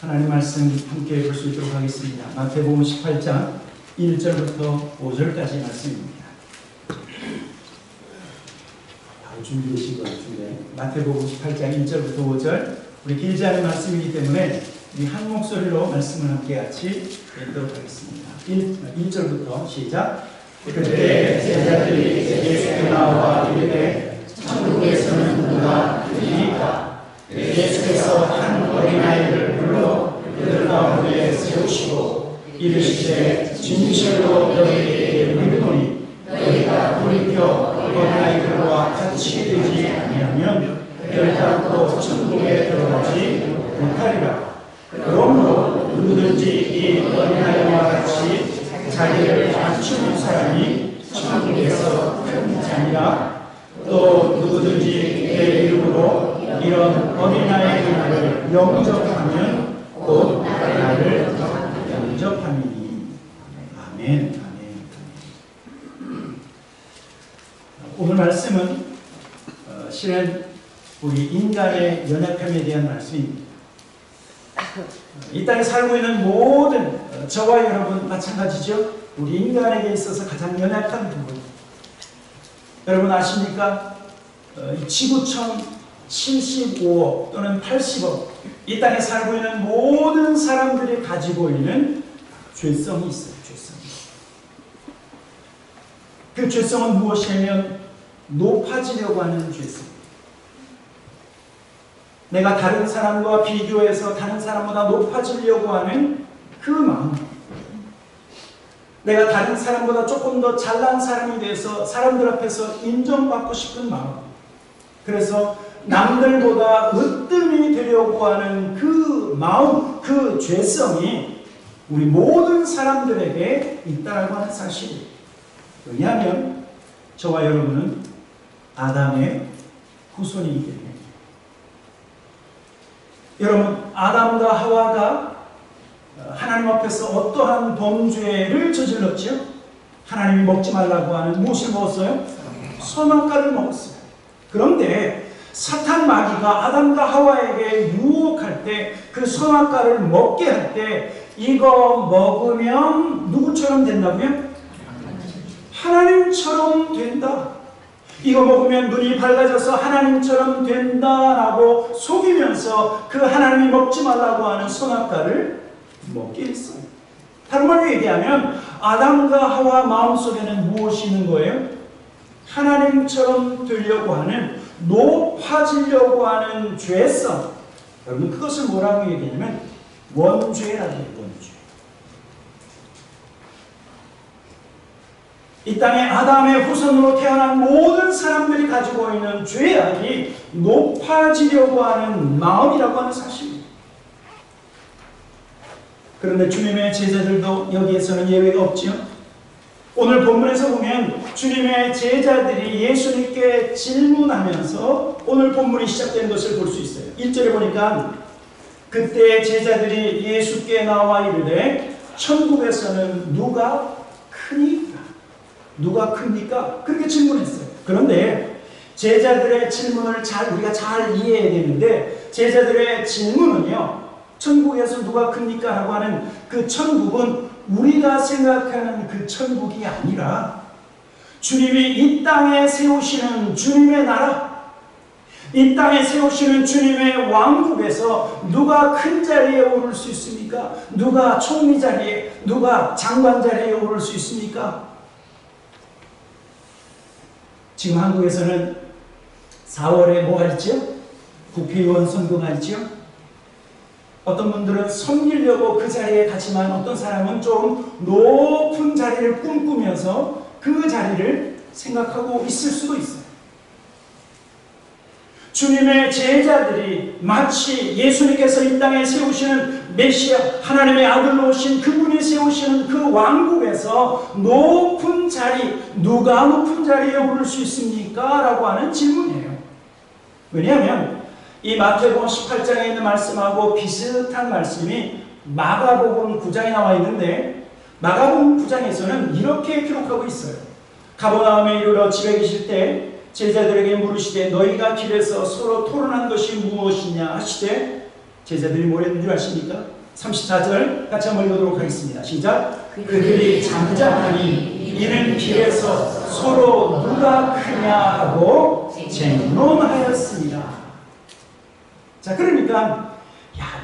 하나님 말씀 함께 볼 수 있도록 하겠습니다. 마태복음 18장 1절부터 5절까지 말씀입니다. 바로 준비되신 것 같은데 마태복음 18장 1절부터 5절, 우리 길지 않은 말씀이기 때문에 우리 한 목소리로 말씀을 함께 같이 읽도록 하겠습니다. 1절부터 시작. 그때 제자들이 예수께 나와 이르되 천국에서는 누가 크니까? 예수께서 한 어린아이를 불러 그들 가운데 세우시고 이르시되 진실로 너희에게 이르노니 너희가 돌이켜 어린아이들과 같이 되지 아니하면 결단코 천국에 들어가지 못하리라. 그러므로 누구든지 이 어린아이와 같이 자기를 낮추는 사람이 천국에서 큰 자니라. 또 누구든지 내 이름으로 이런 어린아이들을 영접하면 곧 나를 영접함이니. 아멘. 오늘 말씀은 실은 우리 인간의 연약함에 대한 말씀입니다. 이 땅에 살고 있는 모든 저와 여러분 마찬가지죠. 우리 인간에게 있어서 가장 연약한 부분, 여러분 아십니까? 지구촌 75억 또는 80억, 이 땅에 살고 있는 모든 사람들이 가지고 있는 죄성이 있어요. 죄성이. 그 죄성은 무엇이냐면 높아지려고 하는 죄성. 내가 다른 사람과 비교해서 다른 사람보다 높아지려고 하는 그 마음. 내가 다른 사람보다 조금 더 잘난 사람이 돼서 사람들 앞에서 인정받고 싶은 마음. 그래서 남들보다 으뜸이 되려고 하는 그 마음, 그 죄성이 우리 모든 사람들에게 있다라고 하는 사실이에요. 왜냐하면 저와 여러분은 아담의 후손이기 때문에. 여러분, 아담과 하와가 하나님 앞에서 어떠한 범죄를 저질렀죠? 하나님이 먹지 말라고 하는 무엇을 먹었어요? 선악과를 먹었어요. 그런데 사탄 마귀가 아담과 하와에게 유혹할 때, 그 선악과를 먹게 할 때, 이거 먹으면 누구처럼 된다고요? 하나님처럼 된다. 이거 먹으면 눈이 밝아져서 하나님처럼 된다라고 속이면서 그 하나님이 먹지 말라고 하는 선악과를 먹게 했어요. 다른 말로 얘기하면 아담과 하와 마음속에는 무엇이 있는 거예요? 하나님처럼 되려고 하는, 높아지려고 하는 죄성. 여러분, 그것을 뭐라고 얘기하냐면 원죄라고 해요. 원죄. 이 땅에 아담의 후손으로 태어난 모든 사람들이 가지고 있는 죄악이 높아지려고 하는 마음이라고 하는 사실입니다. 그런데 주님의 제자들도 여기에서는 예외가 없지요. 오늘 본문에서 보면 주님의 제자들이 예수님께 질문하면서 오늘 본문이 시작된 것을 볼 수 있어요. 1절에 보니까 그때 제자들이 예수께 나와 이르되 천국에서는 누가 크니까? 누가 큽니까? 그렇게 질문했어요. 그런데 제자들의 질문을 우리가 잘 이해해야 되는데, 제자들의 질문은요, 천국에서 누가 큽니까? 라고 하는 그 천국은 우리가 생각하는 그 천국이 아니라 주님이 이 땅에 세우시는 주님의 나라, 이 땅에 세우시는 주님의 왕국에서 누가 큰 자리에 오를 수 있습니까? 누가 총리 자리에, 누가 장관 자리에 오를 수 있습니까? 지금 한국에서는 4월에 뭐가 있죠? 국회의원 선거가 있죠? 어떤 분들은 섬기려고 그 자리에 가지만 어떤 사람은 좀 높은 자리를 꿈꾸면서 그 자리를 생각하고 있을 수도 있어요. 주님의 제자들이 마치 예수님께서 이 땅에 세우시는 메시아, 하나님의 아들로 오신 그분이 세우시는 그 왕국에서 높은 자리, 누가 높은 자리에 오를 수 있습니까? 라고 하는 질문이에요. 왜냐하면 이 마태복음 18장에 있는 말씀하고 비슷한 말씀이 마가복음 9장에 나와 있는데, 마가복음 9장에서는 이렇게 기록하고 있어요. 가버나움에 이르러 집에 계실 때 제자들에게 물으시되 너희가 길에서 서로 토론한 것이 무엇이냐 하시되 제자들이 뭐랬는 줄 아십니까? 34절 같이 한번 읽어보도록 하겠습니다. 시작. 그들이 잠잠하니 이는 길에서 서로 누가 크냐 하고 쟁론하였습니다. 자, 그러니까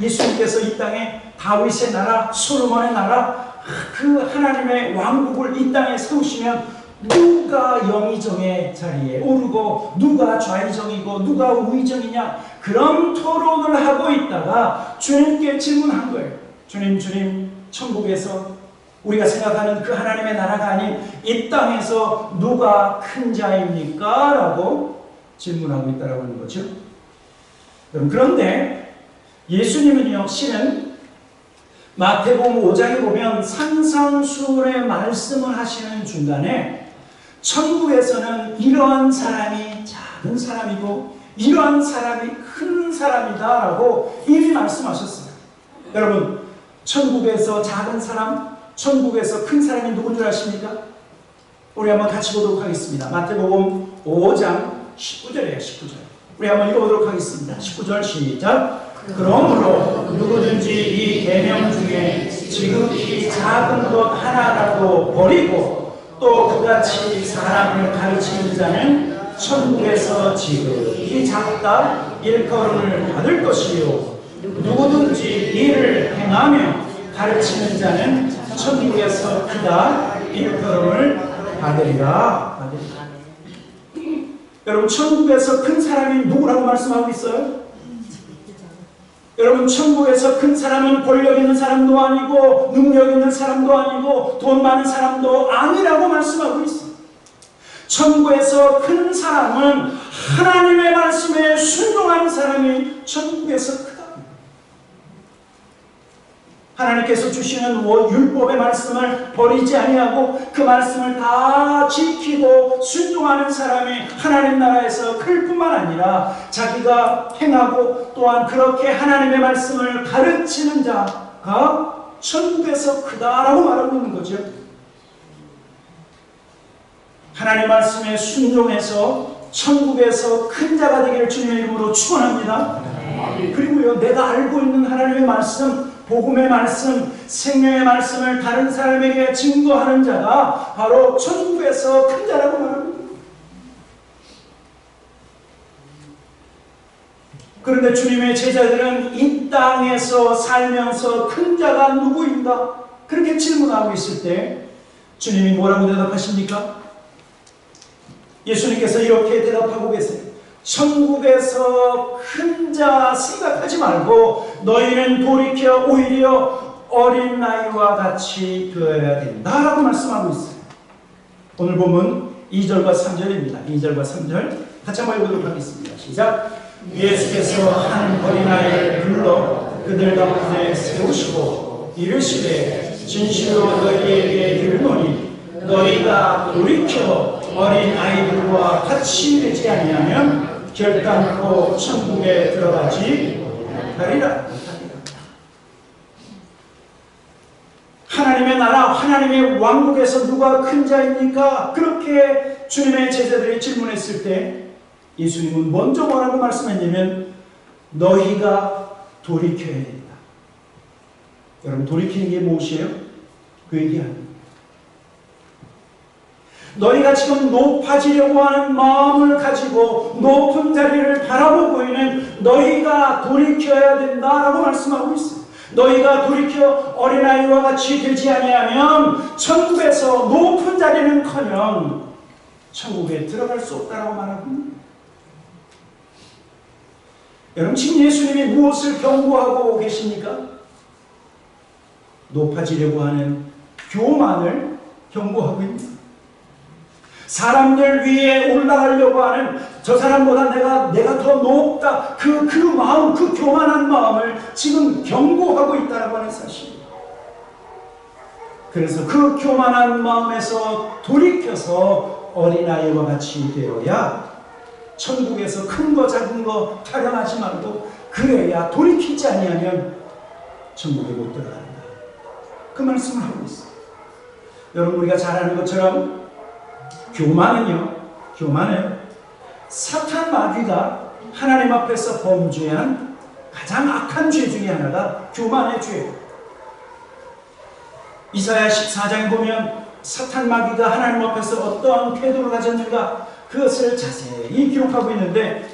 예수님께서 이 땅에 다윗의 나라, 솔로몬의 나라, 그 하나님의 왕국을 이 땅에 세우시면 누가 영의정의 자리에 오르고 누가 좌의정이고 누가 우의정이냐, 그런 토론을 하고 있다가 주님께 질문한 거예요. 주님, 천국에서 우리가 생각하는 그 하나님의 나라가 아닌 이 땅에서 누가 큰 자입니까? 라고 질문하고 있다고 하는 거죠. 그런데 예수님은요, 실은 마태복음 5장에 보면 산상수훈의 말씀을 하시는 중간에 천국에서는 이러한 사람이 작은 사람이고 이러한 사람이 큰 사람이다 라고 이미 말씀하셨어요. 여러분, 천국에서 작은 사람, 천국에서 큰 사람이 누군 줄 아십니까? 우리 한번 같이 보도록 하겠습니다. 마태복음 5장 19절이에요. 19절. 우리 한번 읽어보도록 하겠습니다. 19절 시작. 그러므로 누구든지 이 계명 중에 지극히 작은 것 하나라도 버리고 또 그같이 사람을 가르치는 자는 천국에서 지극히 작다 일컬음을 받을 것이요, 누구든지 이를 행하며 가르치는 자는 천국에서 크다 일컬음을 받으리라. 여러분, 천국에서 큰 사람이 누구라고 말씀하고 있어요? 여러분, 천국에서 큰 사람은 권력 있는 사람도 아니고 능력 있는 사람도 아니고 돈 많은 사람도 아니라고 말씀하고 있어요. 천국에서 큰 사람은 하나님의 말씀에 순종하는 사람이 천국에서 크다. 하나님께서 주시는 율법의 말씀을 버리지 아니하고 그 말씀을 다 지키고 순종하는 사람이 하나님 나라에서 클 뿐만 아니라 자기가 행하고 또한 그렇게 하나님의 말씀을 가르치는 자가 천국에서 크다라고 말하고 있는 거죠. 하나님 말씀에 순종해서 천국에서 큰 자가 되기를 주님의 이름으로 축원합니다. 그리고요, 내가 알고 있는 하나님의 말씀, 복음의 말씀, 생명의 말씀을 다른 사람에게 증거하는 자가 바로 천국에서 큰 자라고 말합니다. 그런데 주님의 제자들은 이 땅에서 살면서 큰 자가 누구인가? 그렇게 질문하고 있을 때 주님이 뭐라고 대답하십니까? 예수님께서 이렇게 대답하고 계세요. 천국에서 큰 자 생각하지 말고 너희는 돌이켜 오히려 어린 나이와 같이 되어야 된다라고 말씀하고 있어요. 오늘 본문 2절과 3절입니다. 2절과 3절 같이 한번 읽어보도록 하겠습니다. 시작. 예수께서 한 어린아이를 불러 그들 가운데 세우시고 이르시되 진실로 너희에게 이르노니 너희가 돌이켜 어린 아이들과 같이 되지 아니하면 결단코 천국에 들어가지 못하리라. 하나님의 나라, 하나님의 왕국에서 누가 큰 자입니까? 그렇게 주님의 제자들이 질문했을 때 예수님은 먼저 뭐라고 말씀했냐면 너희가 돌이켜야 된다. 여러분, 돌이키는 게 무엇이에요? 그 얘기합니다. 너희가 지금 높아지려고 하는 마음을 가지고 높은 자리를 바라보고 있는 너희가 돌이켜야 된다라고 말씀하고 있어요. 너희가 돌이켜 어린아이와 같이 되지 아니하면 천국에서 높은 자리는커녕 천국에 들어갈 수 없다라고 말합니다. 여러분, 지금 예수님이 무엇을 경고하고 계십니까? 높아지려고 하는 교만을 경고하고 있습니다. 사람들 위에 올라가려고 하는 저 사람보다 내가 더 높다, 그 마음, 그 교만한 마음을 지금 경고하고 있다고 하는 사실입니다. 그래서 그 교만한 마음에서 돌이켜서 어린아이와 같이 되어야 천국에서 큰 거 작은 거 타령하지 말고 그래야 돌이키지 아니하면 천국에 못 들어간다. 그 말씀을 하고 있어요. 여러분, 우리가 잘 아는 것처럼 교만은 사탄 마귀가 하나님 앞에서 범죄한 가장 악한 죄 중에 하나가 교만의 죄. 이사야 14장에 보면 사탄 마귀가 하나님 앞에서 어떠한 태도를 가졌는가 그것을 자세히 기록하고 있는데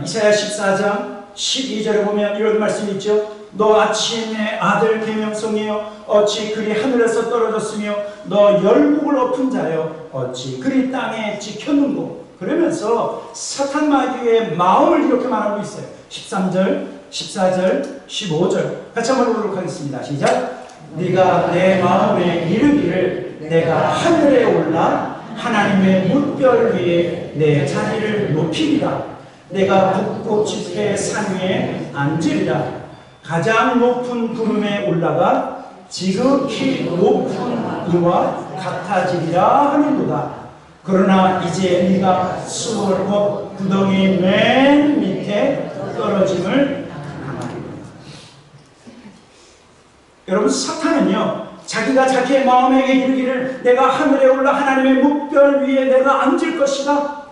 이사야 14장 12절에 보면 이런 말씀이 있죠. 너 아침의 아들 계명성이여 어찌 그리 하늘에서 떨어졌으며 너 열국을 엎은 자여 어찌 그리 땅에 지켰는고. 그러면서 사탄 마귀의 마음을 이렇게 말하고 있어요. 13절, 14절, 15절 같이 한번 보도록 하겠습니다. 시작. 네가 내 마음에 이르기를 내가 하늘에 올라 하나님의 뭇별 위에 내 자리를 높이리라. 내가 북극 지폐 산 위에 앉으리라. 가장 높은 구름에 올라가 지극히 높은 이와 같아지리라 하는도다. 그러나 이제 네가 수월 곧 구덩이 맨 밑에 떨어짐을 당하리라. 여러분, 사탄은요 자기가 자기의 마음에 이르기를 내가 하늘에 올라 하나님의 뭇별 위에 내가 앉을 것이다.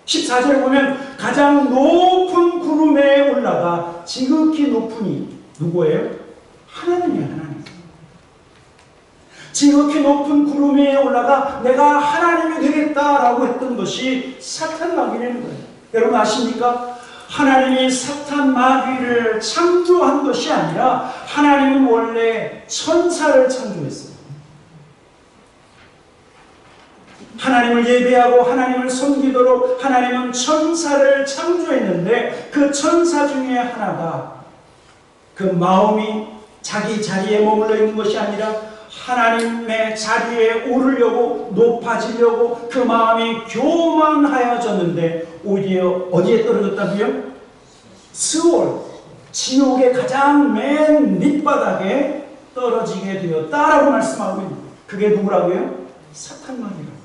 14절에 보면 가장 높은 구름에 올라가 지극히 높으니 누구예요? 하나님이에요. 하나님. 지극히 높은 구름 위에 올라가 내가 하나님이 되겠다라고 했던 것이 사탄 마귀라는 거예요. 여러분 아십니까? 하나님이 사탄 마귀를 창조한 것이 아니라 하나님은 원래 천사를 창조했어요. 하나님을 예배하고 하나님을 섬기도록 하나님은 천사를 창조했는데 그 천사 중에 하나가 그 마음이 자기 자리에 머물러 있는 것이 아니라 하나님의 자리에 오르려고 높아지려고 그 마음이 교만하여졌는데 오히려 어디에 떨어졌다고요? 스올, 지옥의 가장 맨 밑바닥에 떨어지게 되었다라고 말씀하고 있는 거예요. 그게 누구라고요? 사탄 마귀라고.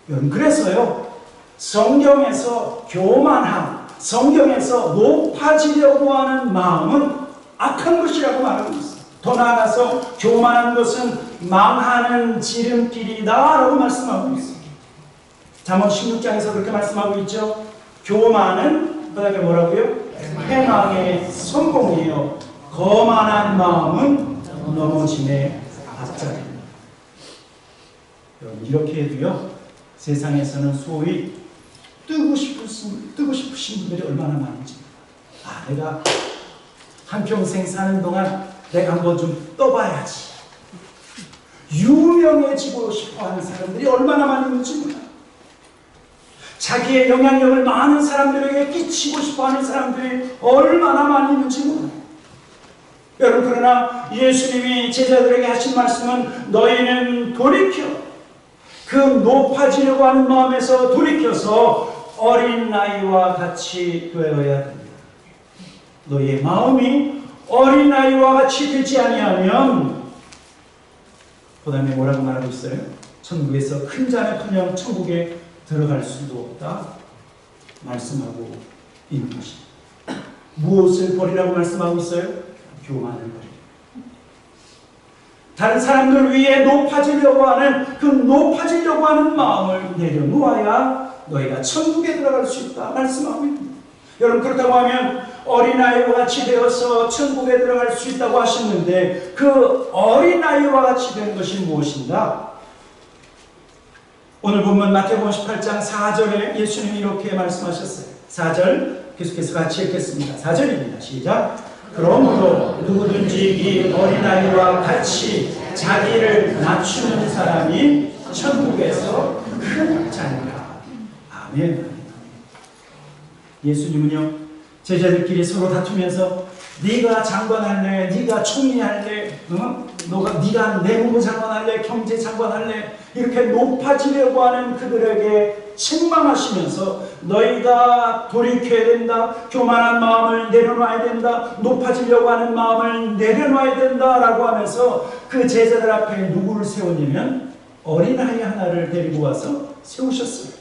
여러분 그래서요 성경에서 교만함, 성경에서 높아지려고 하는 마음은 악한 것이라고 말하고 있어요. 더 나아가서 교만한 것은 망하는 지름길이다 라고 말씀하고 있어요. 잠언 16장에서 그렇게 말씀하고 있죠. 교만은 그다음에 뭐라고요? 패망의 성공이에요. 거만한 마음은 넘어짐의 앞자리입니다. 여러분 이렇게 해도요 세상에서는 소위 뜨고 싶으신 분들이 얼마나 많은지. 내가 한평생 사는 동안 내가 한번 좀 떠봐야지. 유명해지고 싶어하는 사람들이 얼마나 많이 있는지 몰라요. 자기의 영향력을 많은 사람들에게 끼치고 싶어하는 사람들이 얼마나 많이 있는지 몰라요. 여러분 그러나 예수님이 제자들에게 하신 말씀은 너희는 돌이켜 그 높아지려고 하는 마음에서 돌이켜서 어린 나이와 같이 되어야 된다. 너희의 마음이 어린아이와 같이 되지 아니하면 그 다음에 뭐라고 말하고 있어요? 천국에서 큰 자는커녕 천국에 들어갈 수도 없다 말씀하고 있는 것입니다. 무엇을 버리라고 말씀하고 있어요? 교만을 버리라. 다른 사람들 위해 높아지려고 하는 그 높아지려고 하는 마음을 내려놓아야 너희가 천국에 들어갈 수 있다 말씀하고 있습니다. 여러분 그렇다고 하면 어린아이와 같이 되어서 천국에 들어갈 수 있다고 하셨는데 그 어린아이와 같이 되는 것이 무엇인가? 오늘 본문 마태복음 18장 4절에 예수님이 이렇게 말씀하셨어요. 4절 계속해서 같이 읽겠습니다. 4절입니다. 시작. 그러므로 누구든지 이 어린아이와 같이 자기를 낮추는 사람이 천국에서 큰 자니라. 아멘. 예수님은요 제자들끼리 서로 다투면서 네가 장관할래, 네가 총리할래, 네가 내무부 장관할래, 경제 장관할래 이렇게 높아지려고 하는 그들에게 책망하시면서 너희가 돌이켜야 된다, 교만한 마음을 내려놔야 된다, 높아지려고 하는 마음을 내려놔야 된다라고 하면서 그 제자들 앞에 누구를 세웠냐면 어린아이 하나를 데리고 와서 세우셨어요.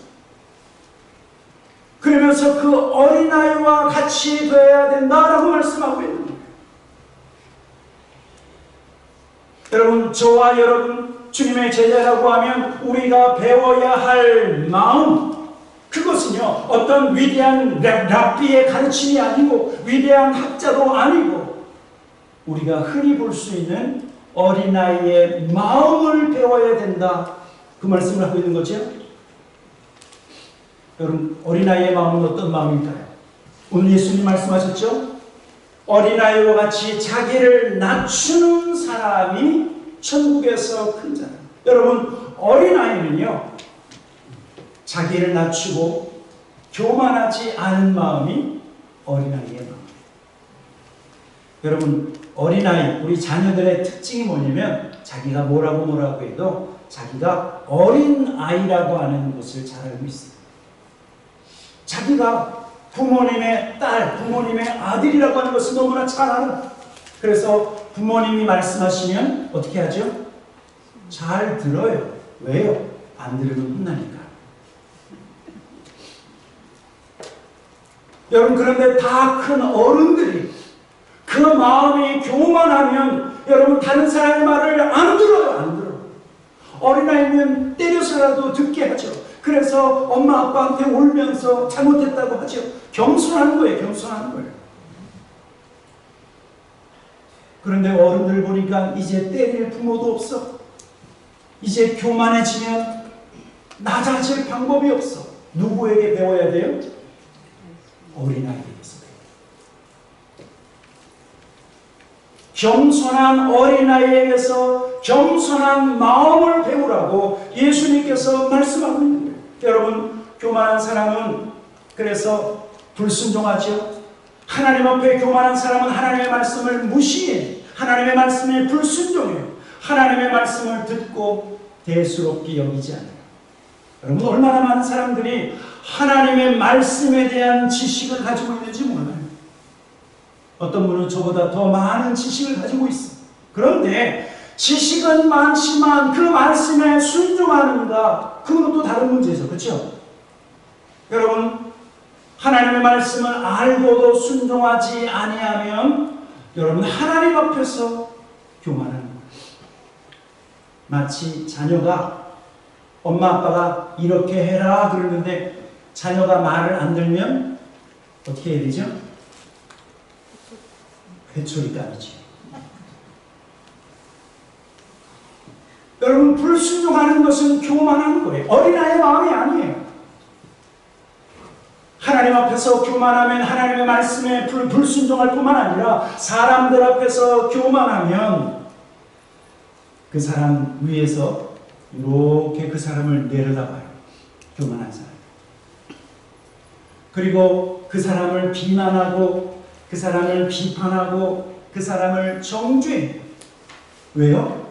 그러면서 그 어린아이와 같이 되어야 된다라고 말씀하고 있는 거예요. 여러분 저와 여러분 주님의 제자라고 하면 우리가 배워야 할 마음 그것은요, 어떤 위대한 랍비의 가르침이 아니고, 위대한 학자도 아니고, 우리가 흔히 볼 수 있는 어린아이의 마음을 배워야 된다. 그 말씀을 하고 있는 거죠. 여러분, 어린아이의 마음은 어떤 마음일까요? 오늘 예수님 말씀하셨죠? 어린아이와 같이 자기를 낮추는 사람이 천국에서 큰 자다. 여러분, 어린아이는요, 자기를 낮추고 교만하지 않은 마음이 어린아이의 마음. 여러분, 어린아이, 우리 자녀들의 특징이 뭐냐면 자기가 뭐라고 해도 자기가 어린아이라고 하는 것을 잘 알고 있어요. 자기가 부모님의 딸, 부모님의 아들이라고 하는 것을 너무나 잘 알아. 그래서 부모님이 말씀하시면 어떻게 하죠? 잘 들어요. 왜요? 안 들으면 혼나니까. 여러분, 그런데 다 큰 어른들이 그 마음이 교만하면 여러분 다른 사람의 말을 안 들어요. 안 들어. 어린아이면 때려서라도 듣게 하죠. 그래서 엄마 아빠한테 울면서 잘못했다고 하죠. 겸손한 거예요. 겸손한 거예요. 그런데 어른들 보니까 이제 때릴 부모도 없어. 이제 교만해지면 낮아질 방법이 없어. 누구에게 배워야 돼요? 어린아이에게서 배워요. 겸손한 어린아이에게서 겸손한 마음을 배우라고 예수님께서 말씀하고 있는 거예요. 여러분, 교만한 사람은 그래서 불순종하죠. 하나님 앞에 교만한 사람은 하나님의 말씀을 무시해. 하나님의 말씀에 불순종해요. 하나님의 말씀을 듣고 대수롭게 여기지 않아요. 여러분, 얼마나 많은 사람들이 하나님의 말씀에 대한 지식을 가지고 있는지 몰라요. 어떤 분은 저보다 더 많은 지식을 가지고 있어. 그런데 지식은 많지만 그 말씀에 순종하는가, 그건 또 다른 문제죠. 그렇죠? 여러분, 하나님의 말씀을 알고도 순종하지 아니하면 여러분 하나님 앞에서 교만하는 거예요. 마치 자녀가 엄마 아빠가 이렇게 해라 그러는데 자녀가 말을 안 들면 어떻게 해야 되죠? 회초리감이지. 여러분, 불순종하는 것은 교만한 거예요. 어린아이의 마음이 아니에요. 하나님 앞에서 교만하면 하나님의 말씀에 불순종할 뿐만 아니라 사람들 앞에서 교만하면 그 사람 위에서 이렇게 그 사람을 내려다봐요. 교만한 사람. 그리고 그 사람을 비난하고 그 사람을 비판하고 그 사람을 정죄해요. 왜요?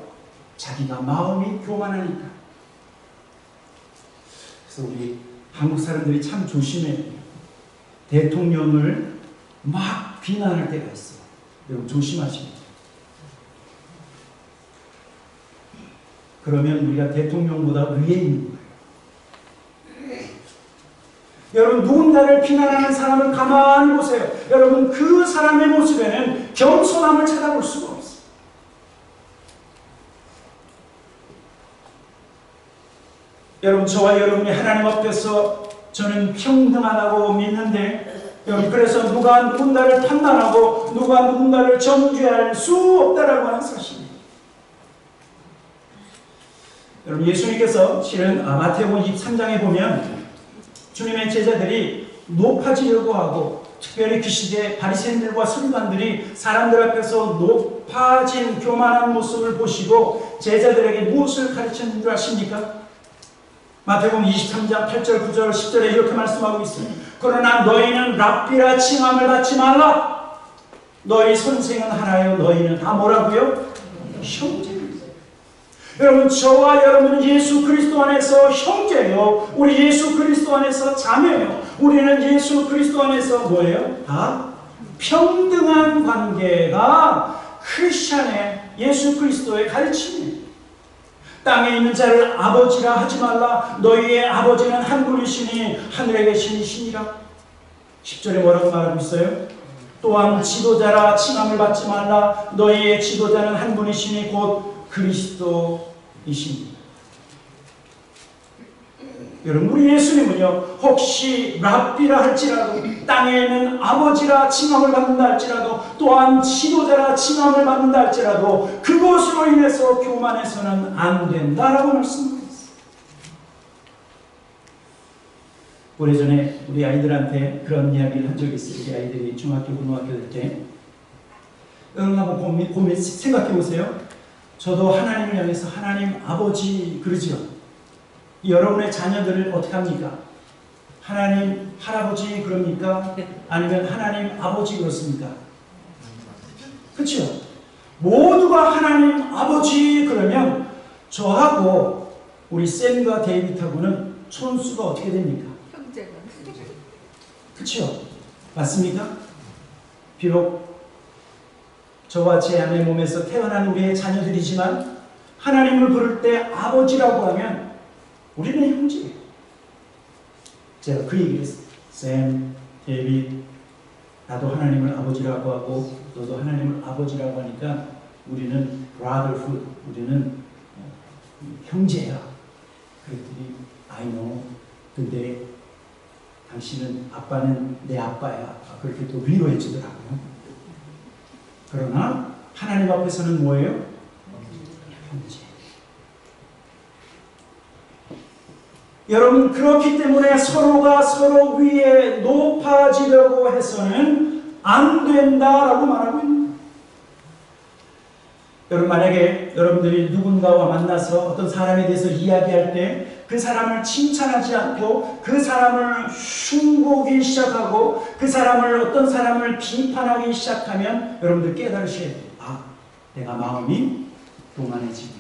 자기가 마음이 교만하니까. 그래서 우리 한국 사람들이 참 조심해야 돼요. 대통령을 막 비난할 때가 있어요. 여러분 조심하시면 돼요. 그러면 우리가 대통령보다 위에 있는 거예요. 여러분, 누군가를 비난하는 사람을 가만히 보세요. 여러분, 그 사람의 모습에는 겸손함을 찾아볼 수가 없어요. 여러분, 저와 여러분이 하나님 앞에서 저는 평등하다고 믿는데, 여러분, 그래서 누가 누군가를 판단하고 누가 누군가를 정죄할 수 없다라고 하는 사실입니다. 여러분, 예수님께서 실은 마태복음 23장에 보면 주님의 제자들이 높아지려고 하고, 특별히 그 시대 바리새인들과 서기관들이 사람들 앞에서 높아진 교만한 모습을 보시고 제자들에게 무엇을 가르쳤는 줄 아십니까? 마태복음 23장 8절, 9절, 10절에 이렇게 말씀하고 있습니다. 그러나 너희는 랍비라 칭함을 받지 말라. 너희 선생은 하나요. 너희는 다 뭐라고요? 형제입니다. 여러분, 저와 여러분은 예수 그리스도 안에서 형제예요. 우리 예수 그리스도 안에서 자매예요. 우리는 예수 그리스도 안에서 뭐예요? 다 평등한 관계가 크리스찬의 예수 그리스도의 가르침이에요. 땅에 있는 자를 아버지라 하지 말라. 너희의 아버지는 한 분이시니 하늘에 계신 이시니라. 10절에 뭐라고 말하고 있어요? 또한 지도자라 칭함을 받지 말라. 너희의 지도자는 한 분이시니 곧 그리스도이십니다. 여러분, 우리 예수님은요, 혹시 랍비라 할지라도, 땅에는 아버지라 칭함을 받는다 할지라도, 또한 지도자라 칭함을 받는다 할지라도 그것으로 인해서 교만해서는 안 된다라고 말씀하셨어요. 오래전에 우리 아이들한테 그런 이야기를 한 적이 있어요. 우리 아이들이 중학교, 고등학교 될 때. 여러분 한번 생각해 보세요. 저도 하나님을 향해서 하나님 아버지 그러죠. 여러분의 자녀들을 어떻게 합니까? 하나님 할아버지 그럽니까? 아니면 하나님 아버지 그렇습니까? 그렇죠? 모두가 하나님 아버지 그러면 저하고 우리 샘과 데이빗하고는 촌수가 어떻게 됩니까? 형제가. 그렇죠? 맞습니까? 비록 저와 제 아내 몸에서 태어난 우리의 자녀들이지만 하나님을 부를 때 아버지라고 하면 우리는 형제예요. 제가 그 얘기를 했어요. 샘, 데이빗, 나도 하나님을 아버지라고 하고 너도 하나님을 아버지라고 하니까 우리는 brotherhood, 우리는 형제야. 그랬더니 I know. 근데 당신은 아빠는 내 아빠야. 그렇게 또 위로해 주더라고요. 그러나 하나님 앞에서는 뭐예요? 형제. 여러분, 그렇기 때문에 서로가 서로 위에 높아지려고 해서는 안 된다라고 말하고 있는 거예요. 여러분, 만약에 여러분들이 누군가와 만나서 어떤 사람에 대해서 이야기할 때 그 사람을 칭찬하지 않고 그 사람을 흉보기 시작하고 그 사람을 어떤 사람을 비판하기 시작하면 여러분들 깨달으셔야 돼요. 아, 내가 마음이 교만해지고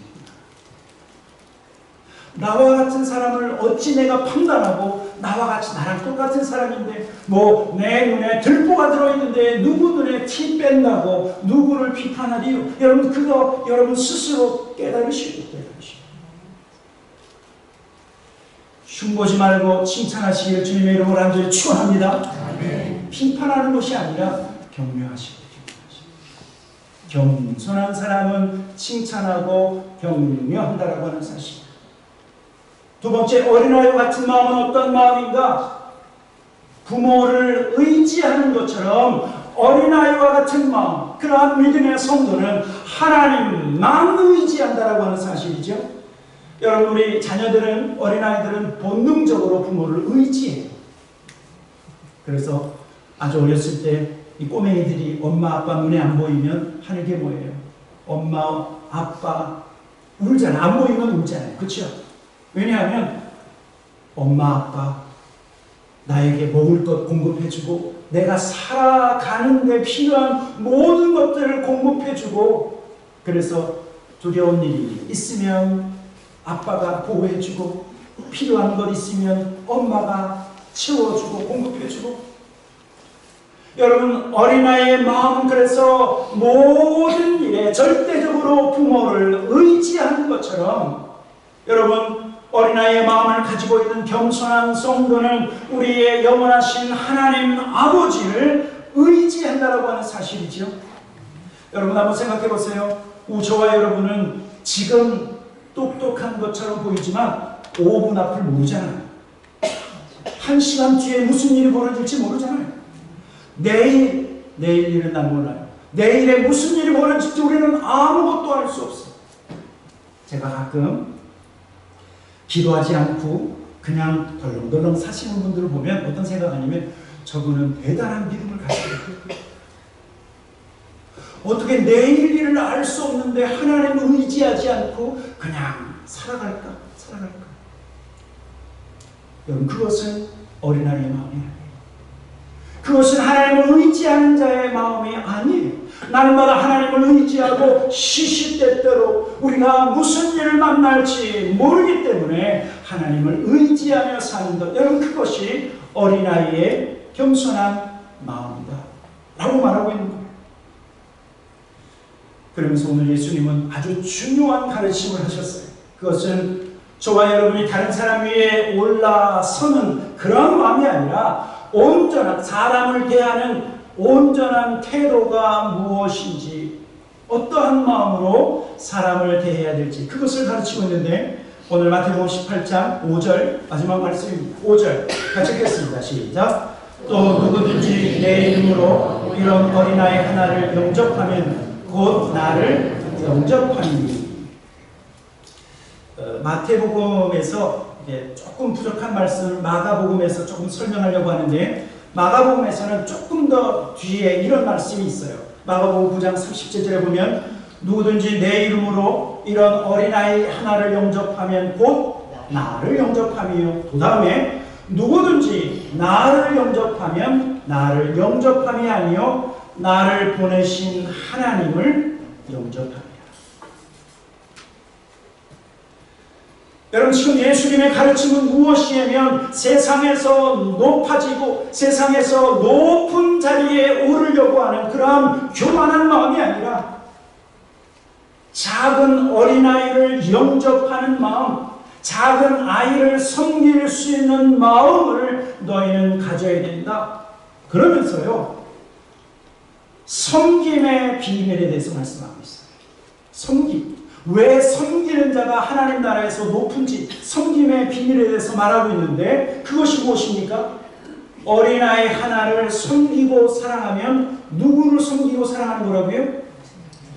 나와 같은 사람을 어찌 내가 판단하고 나와 같이 나랑 똑같은 사람인데 뭐 내 눈에 들보가 들어있는데 누구 눈에 티 뺀다고 누구를 비판하리요? 여러분 그거 여러분 스스로 깨달으시고 흉보지 말고 칭찬하시길 주님의 이름으로 간절히 축원합니다. 비판하는 것이 아니라 격려하시고 겸손한 사람은 칭찬하고 격려한다라고 하는 사실. 두 번째, 어린아이와 같은 마음은 어떤 마음인가? 부모를 의지하는 것처럼 어린아이와 같은 마음, 그러한 믿음의 성도는 하나님만 의지한다라고 하는 사실이죠. 여러분, 우리 자녀들은, 어린아이들은 본능적으로 부모를 의지해요. 그래서 아주 어렸을 때 이 꼬맹이들이 엄마 아빠 눈에 안 보이면 하는 게 뭐예요? 엄마 아빠 울잖아요. 안 보이면 울잖아요. 그렇죠? 왜냐하면 엄마 아빠 나에게 먹을 것 공급해주고 내가 살아가는 데 필요한 모든 것들을 공급해주고 그래서 두려운 일이 있으면 아빠가 보호해주고 필요한 것 있으면 엄마가 채워주고 공급해주고. 여러분, 어린아이의 마음은 그래서 모든 일에 절대적으로 부모를 의지하는 것처럼 여러분, 어린아이의 마음을 가지고 있는 겸손한 성도는 우리의 영원하신 하나님 아버지를 의지한다라고 하는 사실이죠. 여러분 한번 생각해 보세요. 저와 여러분은 지금 똑똑한 것처럼 보이지만 5분 앞을 모르잖아요. 1시간 뒤에 무슨 일이 벌어질지 모르잖아요. 내일 일은 난 몰라요. 내일에 무슨 일이 벌어질지 우리는 아무것도 알 수 없어요. 제가 가끔 기도하지 않고 그냥 덜렁덜렁 사시는 분들을 보면 어떤 생각하냐면 저분은 대단한 믿음을 가지고 있어요. 어떻게 내일 일을 알 수 없는데 하나님을 의지하지 않고 그냥 살아갈까? 여러분, 그것은 어린아이의 마음이 아니에요. 그것은 하나님을 의지하는 자의 마음이 아니에요. 날마다 하나님을 의지하고 시시때때로 우리가 무슨 일을 만날지 모르기 때문에 하나님을 의지하며 사는 것, 여러분 그것이 어린아이의 겸손한 마음이다 라고 말하고 있는 거예요. 그러면서 오늘 예수님은 아주 중요한 가르침을 하셨어요. 그것은 저와 여러분이 다른 사람 위에 올라서는 그런 마음이 아니라 온전한 사람을 대하는 온전한 태도가 무엇인지 어떠한 마음으로 사람을 대해야 될지 그것을 가르치고 있는데 오늘 마태복음 18장 5절 마지막 말씀입니다. 5절 같이 읽겠습니다. 시작. 또 누구든지 내 이름으로 이런 어린아이 하나를 영접하면 곧 나를 영접하니. 마태복음에서 조금 부족한 말씀을 마가복음에서 조금 설명하려고 하는데, 마가복음에서는 조금 더 뒤에 이런 말씀이 있어요. 마가복음 9장 37절에 보면 누구든지 내 이름으로 이런 어린아이 하나를 영접하면 곧 나를 영접하며, 그 다음에 누구든지 나를 영접하면 나를 영접함이 아니요 나를 보내신 하나님을 영접합니다. 여러분, 지금 예수님의 가르침은 무엇이냐면 세상에서 높아지고 세상에서 높은 자리에 오르려고 하는 그러한 교만한 마음이 아니라 작은 어린아이를 영접하는 마음, 작은 아이를 섬길 수 있는 마음을 너희는 가져야 된다. 그러면서요, 섬김의 비밀에 대해서 말씀하고 있어요. 섬김. 왜 섬기는 자가 하나님 나라에서 높은지 섬김의 비밀에 대해서 말하고 있는데, 그것이 무엇입니까? 어린아이 하나를 섬기고 사랑하면, 누구를 섬기고 사랑하는 거라고요?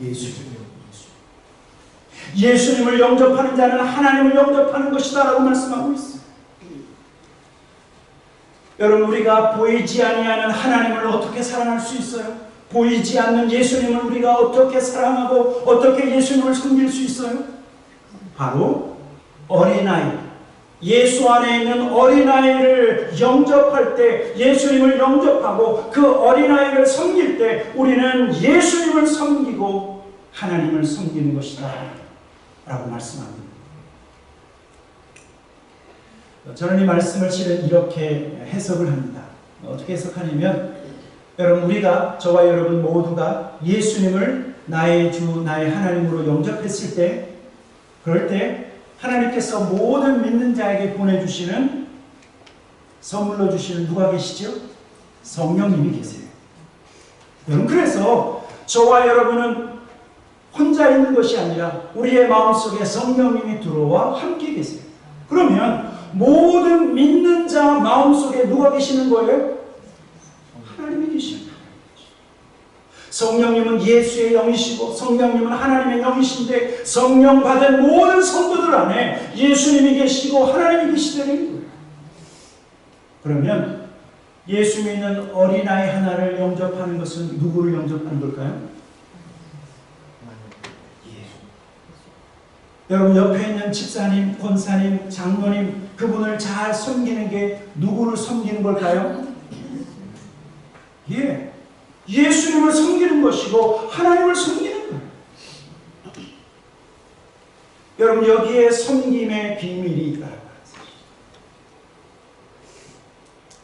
예수님이요. 예수님을 영접하는 자는 하나님을 영접하는 것이다 라고 말씀하고 있어요. 여러분, 우리가 보이지 아니하는 하나님을 어떻게 사랑할 수 있어요? 보이지 않는 예수님을 우리가 어떻게 사랑하고 어떻게 예수님을 섬길 수 있어요? 바로 어린아이, 예수 안에 있는 어린아이를 영접할 때, 예수님을 영접하고 그 어린아이를 섬길 때 우리는 예수님을 섬기고 하나님을 섬기는 것이다 라고 말씀합니다. 저는 이 말씀을 실은 이렇게 해석을 합니다. 어떻게 해석하냐면, 여러분, 우리가, 저와 여러분 모두가 예수님을 나의 주, 나의 하나님으로 영접했을 때, 그럴 때 하나님께서 모든 믿는 자에게 보내주시는, 선물로 주시는 누가 계시죠? 성령님이 계세요. 여러분, 그래서 저와 여러분은 혼자 있는 것이 아니라 우리의 마음속에 성령님이 들어와 함께 계세요. 그러면 모든 믿는 자 마음속에 누가 계시는 거예요? 하나님이 계십니다. 성령님은 예수의 영이시고 성령님은 하나님의 영이신데, 성령 받은 모든 성도들 안에 예수님이 계시고 하나님이 계시다는 거예요. 그러면 예수 믿는 어린아이 하나를 영접하는 것은 누구를 영접하는 걸까요? 여러분, 옆에 있는 집사님, 권사님, 장로님, 그분을 잘 섬기는 게 누구를 섬기는 걸까요? 예, 예수님을 섬기는 것이고 하나님을 섬기는 거예요. 여러분, 여기에 섬김의 비밀이 있다는 거예요.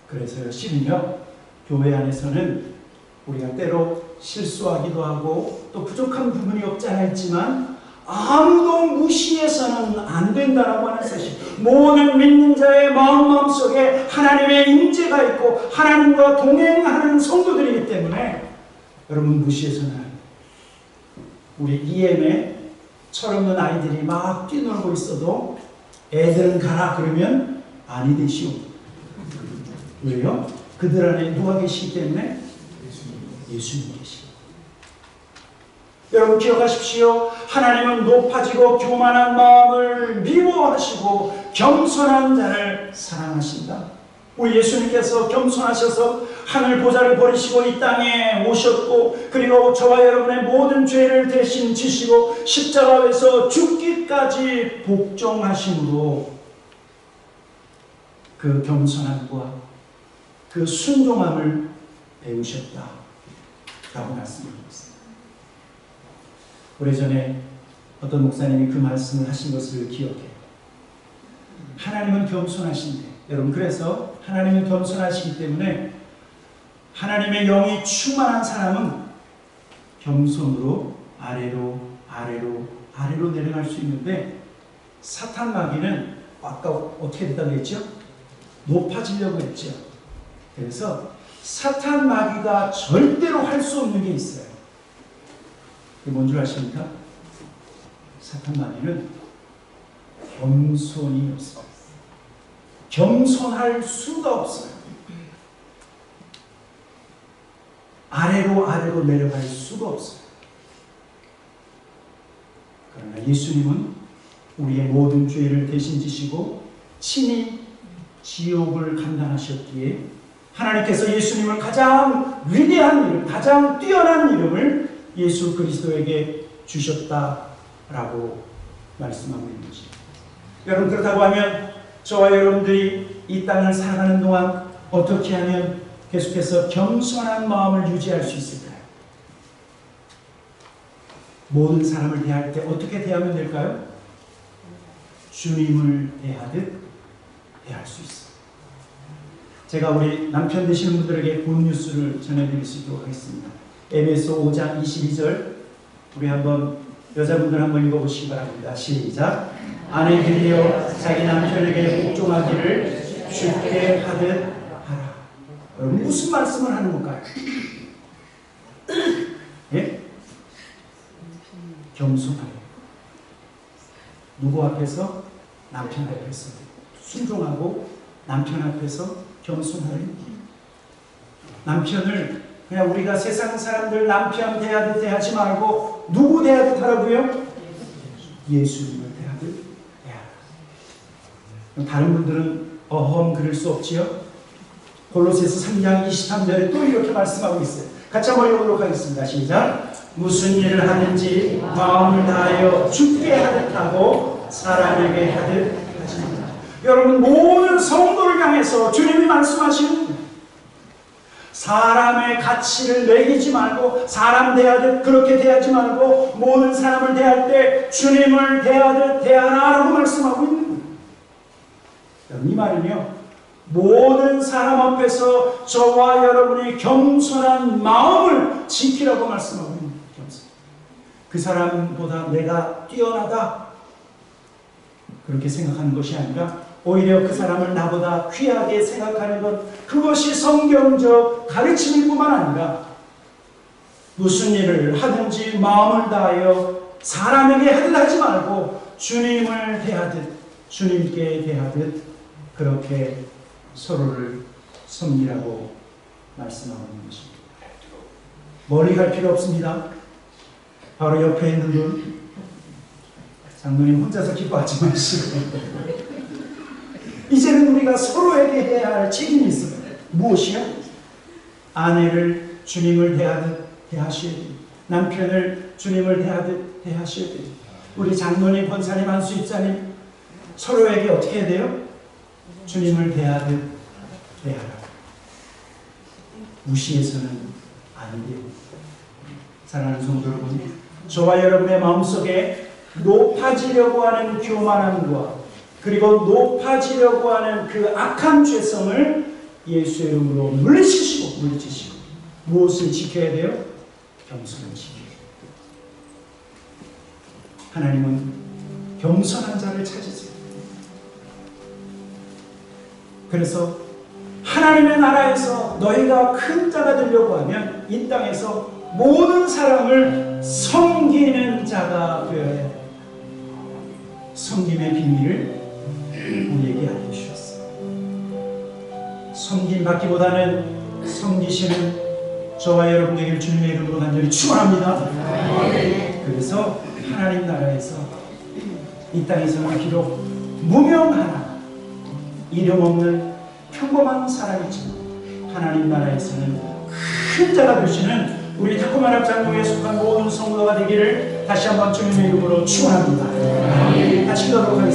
그래서요, 심지어 교회 안에서는 우리가 때로 실수하기도 하고 또 부족한 부분이 없지 않아 있지만, 아무도 무시해서는 안 된다라고 하는 사실. 모든 믿는 자의 마음속에 하나님의 임재가 있고 하나님과 동행하는 성도들이기 때문에 여러분, 무시해서는 안 돼요. 우리 EM에 철없는 아이들이 막 뛰놀고 있어도 애들은 가라 그러면 아니 되시오. 왜요? 그들 안에 누가 계시기 때문에? 예수님 계시기. 여러분, 기억하십시오. 하나님은 높아지고 교만한 마음을 미워하시고 겸손한 자를 사랑하신다. 우리 예수님께서 겸손하셔서 하늘 보좌를 버리시고 이 땅에 오셨고, 그리고 저와 여러분의 모든 죄를 대신 지시고 십자가에서 죽기까지 복종하심으로 그 겸손함과 그 순종함을 배우셨다 라고 말씀드립니다. 오래전에 어떤 목사님이 그 말씀을 하신 것을 기억해요. 하나님은 겸손하신데, 여러분, 그래서 하나님은 겸손하시기 때문에 하나님의 영이 충만한 사람은 겸손으로 아래로 아래로 아래로 내려갈 수 있는데, 사탄 마귀는 아까 어떻게 됐다고 했죠? 높아지려고 했죠. 그래서 사탄 마귀가 절대로 할 수 없는 게 있어요. 그게 뭔 줄 아십니까? 사탄 마귀는 겸손이 없어요. 겸손할 수가 없어요. 아래로 내려갈 수가 없어요. 그러나 예수님은 우리의 모든 죄를 대신 지시고 친히 지옥을 감당하셨기에 하나님께서 예수님을 가장 위대한 이름, 가장 뛰어난 이름을 예수 그리스도에게 주셨다라고 말씀하고 있는 것입니다. 여러분, 그렇다고 하면 저와 여러분들이 이 땅을 살아가는 동안 어떻게 하면 계속해서 겸손한 마음을 유지할 수 있을까요? 모든 사람을 대할 때 어떻게 대하면 될까요? 주님을 대하듯 대할 수 있어요. 제가 우리 남편 되시는 분들에게 굿뉴스를 전해드릴 수 있도록 하겠습니다. 에베소 5장 22절 우리 한번 여자분들 한번 읽어보시기 바랍니다. 시작. 아내들이여 자기 남편에게 복종하기를 쉽게 하듯 하라. 여러분, 무슨 말씀을 하는 건가요? 예? 겸손하게. 누구 앞에서? 남편 앞에서 순종하고 남편 앞에서 겸손하는. 남편을 그냥 우리가 세상 사람들 남편 대하듯 대하지 말고 누구 대하듯 하라고요? 예수님을 대하듯 대하라. 다른 분들은 어허 그럴 수 없지요? 골로새서 3장 23절에 또 이렇게 말씀하고 있어요. 같이 한번 읽어보도록 하겠습니다. 시작. 무슨 일을 하든지 마음을 다하여 주께 하듯 하고 사람에게 하듯 하지 말라. 여러분, 모든 성도를 향해서 주님이 말씀하시는 사람의 가치를 매기지 말고 사람 대하듯 그렇게 대하지 말고 모든 사람을 대할 때 주님을 대하듯 대하라라고 말씀하고 있는 거예요. 이 말은요, 모든 사람 앞에서 저와 여러분이 겸손한 마음을 지키라고 말씀하고 있는 거예요. 그 사람보다 내가 뛰어나다 그렇게 생각하는 것이 아니라 오히려 그 사람을 나보다 귀하게 생각하는 것, 그것이 성경적 가르침일 뿐만 아니라 무슨 일을 하든지 마음을 다하여 사람에게 하듯 하지 말고 주님을 대하듯 주님께 대하듯 그렇게 서로를 섬기라고 말씀하고 있는 것입니다. 멀리 갈 필요 없습니다. 바로 옆에 있는 분, 장로님 혼자서 기뻐하지 마시고 이제는 우리가 서로에게 해야 할 책임이 있습니다. 무엇이요? 아내를 주님을 대하듯 대하셔야 됩니다. 남편을 주님을 대하듯 대하셔야 됩니다. 우리 장로님, 권사님, 한수입자님 서로에게 어떻게 해야 돼요? 주님을 대하듯 대하라. 무시해서는 안 돼요. 사랑하는 성도 여러분, 저와 여러분의 마음속에 높아지려고 하는 교만함과 그리고 높아지려고 하는 그 악한 죄성을 예수의 이름으로 물리치시고 무엇을 지켜야 돼요? 겸손을 지켜야 돼요. 하나님은 겸손한 자를 찾으세요. 그래서 하나님의 나라에서 너희가 큰 자가 되려고 하면 이 땅에서 모든 사람을 섬기는 자가 되어야 해요. 섬김의 비밀을 우리에게 알려주셨어요. 섬김받기보다는 섬기시는 저와 여러분 되길 주님의 이름으로 간절히 축원합니다. 그래서 하나님 나라에서 이 땅에서는 비록 무명하나 이름 없는 평범한 사람이지만 하나님 나라에서는 큰 자가 되시는 우리 타코만 합장국에 속한 모든 성도가 되기를 다시 한번 주님의 이름으로 축원합니다. 같이 기도하도록 하겠습니다.